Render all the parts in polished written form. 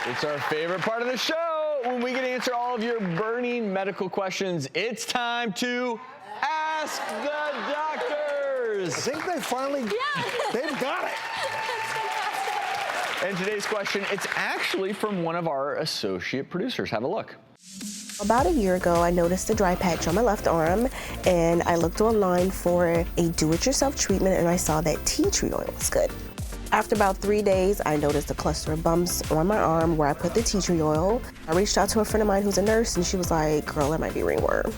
It's our favorite part of the show when we get to answer all of your burning medical questions. It's time to Ask the Doctors. I think they finally, they've got it. And today's question, it's actually from one of our associate producers. Have a look. About a year ago, I noticed a dry patch on my left arm, and I looked online for a do-it-yourself treatment, and I saw that tea tree oil was good. After about 3 days, I noticed a cluster of bumps on my arm where I put the tea tree oil. I reached out to a friend of mine who's a nurse, and she was like, girl, that might be ringworm.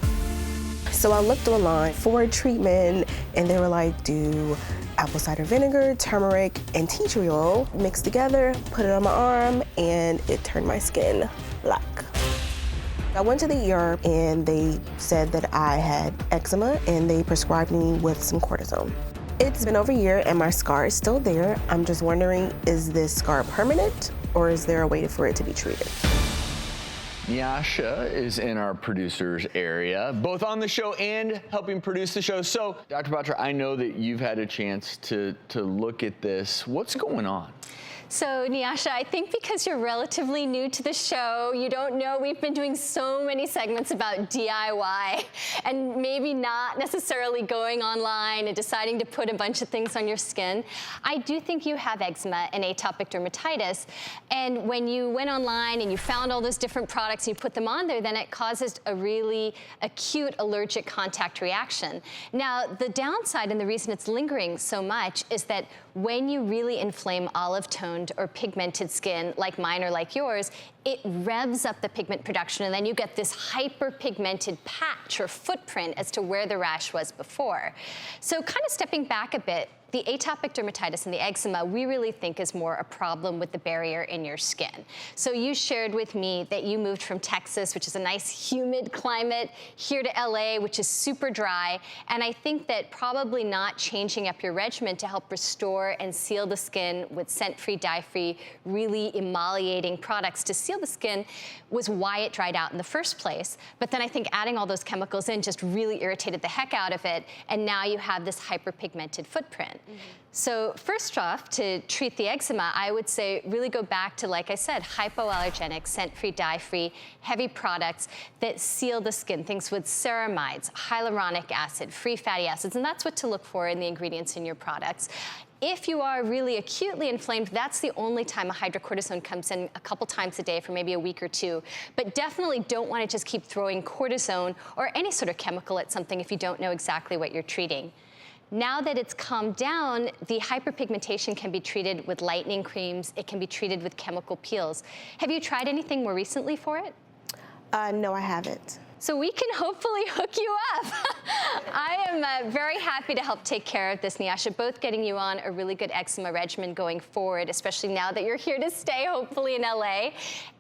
So I looked online for a treatment, and they were like, do apple cider vinegar, turmeric, and tea tree oil mixed together, put it on my arm, and it turned my skin black. I went to the ER and they said that I had eczema and they prescribed me with some cortisone. It's been over a year and my scar is still there. I'm just wondering, is this scar permanent or is there a way for it to be treated? Nyasha is in our producer's area, both on the show and helping produce the show. So, Dr. Batra, I know that you've had a chance to look at this. What's going on? So, Nyasha, I think because you're relatively new to the show, you don't know we've been doing so many segments about DIY and maybe not necessarily going online and deciding to put a bunch of things on your skin. I do think you have eczema and atopic dermatitis. And when you went online and you found all those different products and you put them on there, then it causes a really acute allergic contact reaction. Now, the downside and the reason it's lingering so much is that when you really inflame olive toned or pigmented skin like mine or like yours, it revs up the pigment production and then you get this hyperpigmented patch or footprint as to where the rash was before. So kind of stepping back a bit, the atopic dermatitis and the eczema we really think is more a problem with the barrier in your skin. So you shared with me that you moved from Texas, which is a nice humid climate, here to LA, which is super dry. And I think that probably not changing up your regimen to help restore and seal the skin with scent-free, dye-free, really emolliating products to seal the skin was why it dried out in the first place. But then I think adding all those chemicals in just really irritated the heck out of it. And now you have this hyperpigmented footprint. So first off, to treat the eczema, I would say really go back to, like I said, hypoallergenic, scent-free, dye-free, heavy products that seal the skin, things with ceramides, hyaluronic acid, free fatty acids, and that's what to look for in the ingredients in your products. If you are really acutely inflamed, that's the only time a hydrocortisone comes in a couple times a day for maybe a week or two. But definitely don't want to just keep throwing cortisone or any sort of chemical at something if you don't know exactly what you're treating. Now that it's calmed down, the hyperpigmentation can be treated with lightening creams. It can be treated with chemical peels. Have you tried anything more recently for it? No, I haven't. So we can hopefully hook you up. I am very happy to help take care of this, Nyasha, both getting you on a really good eczema regimen going forward, especially now that you're here to stay, hopefully in LA,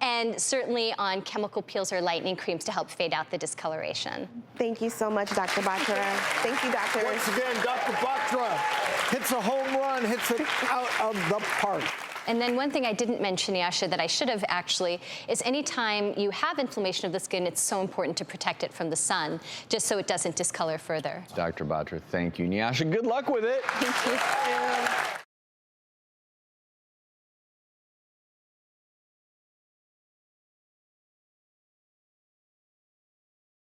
and certainly on chemical peels or lightening creams to help fade out the discoloration. Thank you so much, Dr. Batra. Thank you, doctor. Once again, Dr. Batra hits a home run, hits it out of the park. And then one thing I didn't mention, Nyasha, that I should have actually, is anytime you have inflammation of the skin, it's so important to protect it from the sun, just so it doesn't discolor further. Dr. Batra, thank you. Nyasha, good luck with it. Thank you.